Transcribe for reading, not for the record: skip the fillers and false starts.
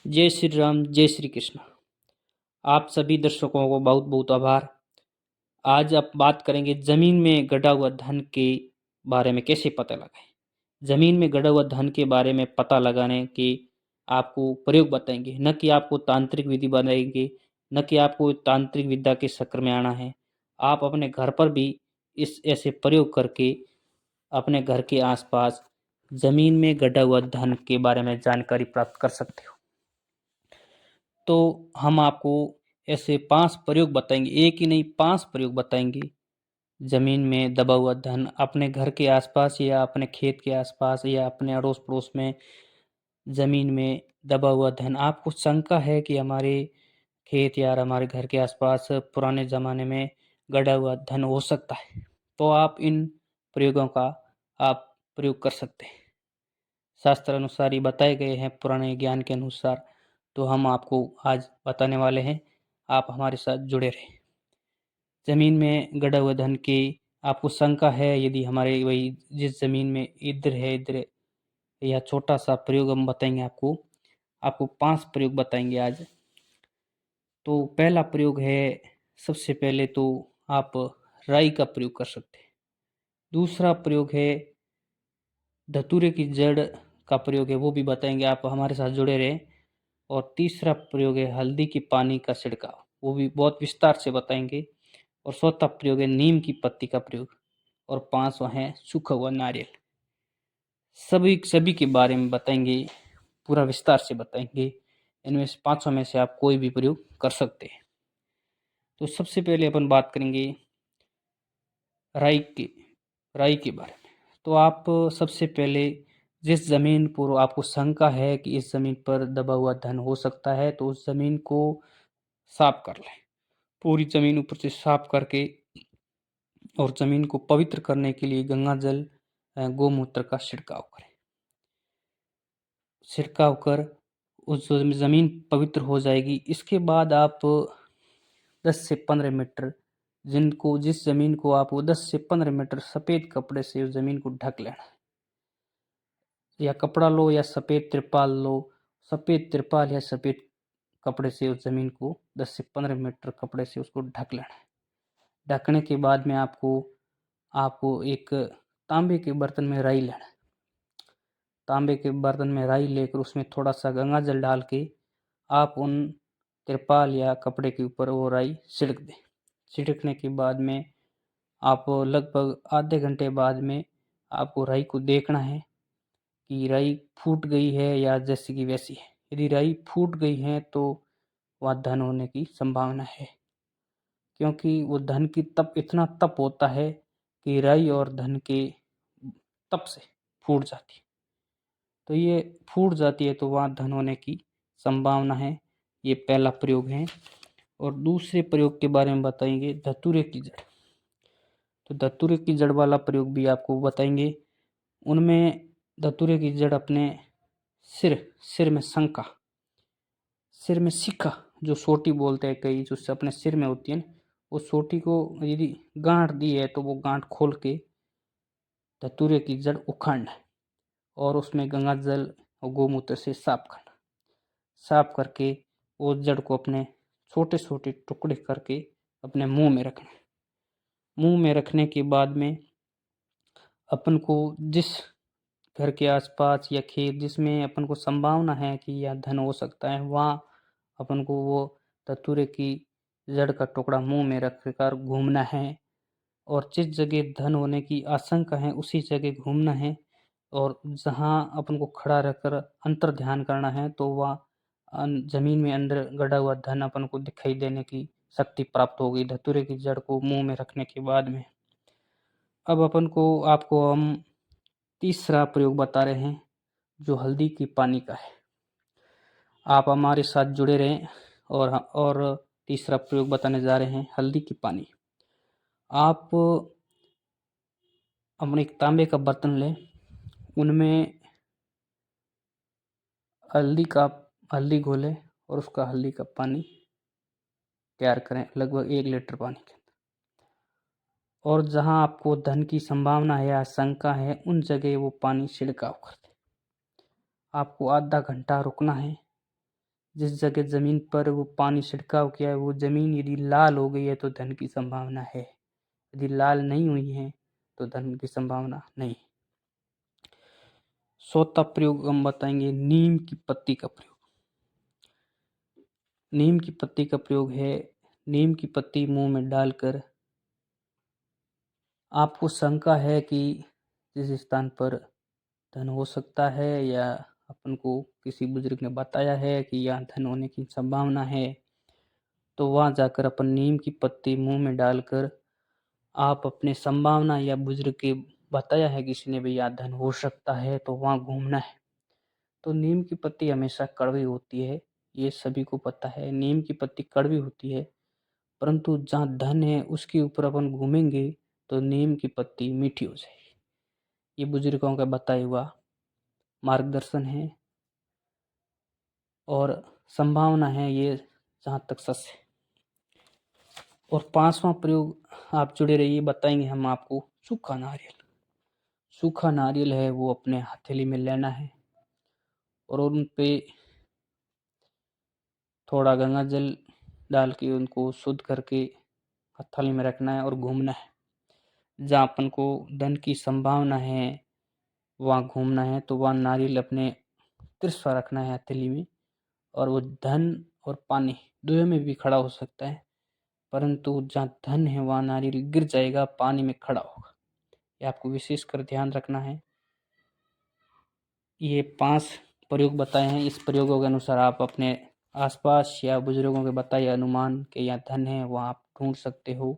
जय श्री राम, जय श्री कृष्ण। आप सभी दर्शकों को बहुत-बहुत आभार। आज आप बात करेंगे ज़मीन में गड़ा हुआ धन के बारे में कैसे पता लगाएँ। ज़मीन में गड़ा हुआ धन के बारे में पता लगाने के आपको प्रयोग बताएँगे, न कि आपको तांत्रिक विधि बताएँगे, न कि आपको तांत्रिक विद्या के चक्कर में आना है। आप अपने घर पर भी इस ऐसे प्रयोग करके अपने घर के आस-पास ज़मीन में गड़ा हुआ धन के बारे में जानकारी प्राप्त कर सकते हो। तो हम आपको ऐसे 5 प्रयोग बताएँगे, एक ही नहीं 5 प्रयोग बताएँगे, ज़मीन में दबा हुआ धन अपने घर के आस-पास या अपने खेत के आस-पास या अपने अड़ोस-पड़ोस में ज़मीन में दबा हुआ धन। आपको शंका है कि हमारे खेत या हमारे घर के आस-पास पुराने ज़माने में गड़ा हुआ धन हो सकता है, तो आप इन प्रयोगों का आप प्रयोग कर सकते हैं। शास्त्र अनुसार ये बताए गए हैं पुराने ज्ञान के अनुसार, तो हम आपको आज बताने वाले हैं, आप हमारे साथ जुड़े रहें। ज़मीन में गड़ा हुआ धन की आपको शंका है यदि हमारे वही जिस ज़मीन में इधर या छोटा-सा प्रयोग हम बताएँगे आपको। आपको 5 प्रयोग बताएँगे आज। तो पहला प्रयोग है, सबसे पहले तो आप राई का प्रयोग कर सकते हैं। दूसरा प्रयोग है धतूरे की जड़ का प्रयोग है, वो भी बताएँगे, आप हमारे साथ जुड़े रहें। और तीसरा प्रयोग है हल्दी के पानी का छिड़काव, वो भी बहुत विस्तार से बताएँगे। और चौथा प्रयोग है नीम की पत्ती का प्रयोग। और पाँचवाँ है सूखा हुआ नारियल। सभी सभी के बारे में बताएँगे, पूरा विस्तार से बताएँगे। इनमें से पाँचों में से आप कोई भी प्रयोग कर सकते हैं। तो सबसे पहले अपन बात करेंगे राई के राई के बारे में। तो आप सबसे पहले जिस ज़मीन पर आपको शंका है कि इस ज़मीन पर दबा हुआ धन हो सकता है, तो उस ज़मीन को साफ कर लें। पूरी ज़मीन ऊपर से साफ करके और ज़मीन को पवित्र करने के लिए गंगा जल गोमूत्र का छिड़काव करें। छिड़काव कर उस ज़मीन पवित्र हो जाएगी। इसके बाद आप 10 से 15 मीटर जिस ज़मीन को आप वो 10 से 15 मीटर सफ़ेद कपड़े से उस ज़मीन को ढक लेना है। या कपड़ा लो या सफ़ेद तिरपाल लो, सफ़ेद तिरपाल या सफ़ेद कपड़े से उस ज़मीन को 10 से 15 मीटर कपड़े से उसको ढक लेना है। ढकने के बाद में आपको आपको एक तांबे के बर्तन में राई लेना है। तांबे के बर्तन में राई लेकर उसमें थोड़ा-सा गंगा जल डाल के आप उन तिरपाल या कपड़े के ऊपर वो राई छिड़क दें। छिड़कने के बाद में आप लगभग आधे घंटे बाद में आपको राई को देखना है कि राई फूट गई है या जैसी की वैसी है। यदि राई फूट गई है तो वहाँ धन होने की संभावना है, क्योंकि वो धन की इतना तप होता है कि राई और धन के तप से फूट जाती है। तो ये फूट जाती है तो वहाँ धन होने की संभावना है। ये पहला प्रयोग है। और दूसरे प्रयोग के बारे में बताएँगे धतूरे की जड़। तो धतूरे की जड़ वाला प्रयोग भी आपको बताएँगे। उनमें धतूरे की जड़ अपने सिर में शंका, सिर में शिखा, जो सोटी बोलते हैं कई, जो अपने सिर में होती है ना, उस सोटी को यदि गाँठ दी है तो वो गाँठ खोल के धतूरे की जड़ उखाड़ना है और उसमें गंगा जल और गोमूत्र से साफ करना। साफ करके वो जड़ को अपने छोटे-छोटे टुकड़े करके अपने मुँह में रखना है। मुँह में रखने के बाद में अपन को जिस घर के आस-पास या खेत जिसमें अपन को संभावना है कि यह धन हो सकता है, वहाँ अपन को वो धतूरे की जड़ का टुकड़ा मुँह में रख कर घूमना है। और जिस जगह धन होने की आशंका है उसी जगह घूमना है। और जहाँ अपन को खड़ा रहकर अंतर ध्यान करना है, तो वहाँ ज़मीन में अंदर गड़ा हुआ धन अपन को दिखाई देने की शक्ति प्राप्त होगी धतूरे की जड़ को मुँह में रखने के बाद में। अब आपको हम तीसरा प्रयोग बता रहे हैं, जो हल्दी की पानी का है। आप हमारे साथ जुड़े रहें। और तीसरा प्रयोग बताने जा रहे हैं हल्दी की पानी। आप अपने एक तांबे का बर्तन लें, उनमें हल्दी घोलें और उसका हल्दी का पानी तैयार करें, लगभग 1 लीटर पानी के अंदर। और जहाँ आपको धन की संभावना है या आशंका है, उन जगह वो पानी छिड़काव कर दें। आपको आधा घंटा रुकना है। जिस जगह ज़मीन पर वो पानी छिड़काव किया है वो ज़मीन यदि लाल हो गई है तो धन की संभावना है, यदि लाल नहीं हुई है तो धन की संभावना नहीं। चौथा प्रयोग हम बताएंगे नीम की पत्ती का प्रयोग। नीम की पत्ती का प्रयोग है, नीम की पत्ती मुंह में डालकर आपको शंका है कि जिस स्थान पर धन हो सकता है या अपन को किसी बुजुर्ग ने बताया है कि यहाँ धन होने की संभावना है, तो वहाँ जाकर अपन नीम की पत्ती मुंह में डालकर आप अपने संभावना या बुजुर्ग के बताया है किसी ने भी यहाँ धन हो सकता है तो वहाँ घूमना है। तो नीम की पत्ती हमेशा कड़वी होती है, ये सभी को पता है, नीम की पत्ती कड़वी होती है, परंतु जहाँ धन है उसके ऊपर अपन घूमेंगे तो नीम की पत्ती मीठी हो जाएगी। ये बुजुर्गों का बताया हुआ मार्गदर्शन है और संभावना है ये जहाँ तक सच है। और पांचवा प्रयोग आप जुड़े रहिए, बताएंगे हम आपको सूखा नारियल। सूखा नारियल है वो अपने हथेली में लेना है और उन पे थोड़ा गंगा जल डाल के उनको शुद्ध करके हथेली में रखना है और घूमना है। जहाँ अपन को धन की संभावना है वहाँ घूमना है, तो वहाँ नारियल अपने तिरछा रखना है हथेली में और वो धन और पानी दोनों में भी खड़ा हो सकता है, परंतु जहाँ धन है वहाँ नारियल गिर जाएगा, पानी में खड़ा होगा। ये आपको विशेष कर ध्यान रखना है। ये 5 प्रयोग बताए हैं, इस प्रयोगों के अनुसार आप अपने आसपास या बुजुर्गों के बताए अनुमान के यहाँ धन है वहाँ आप ढूंढ सकते हो।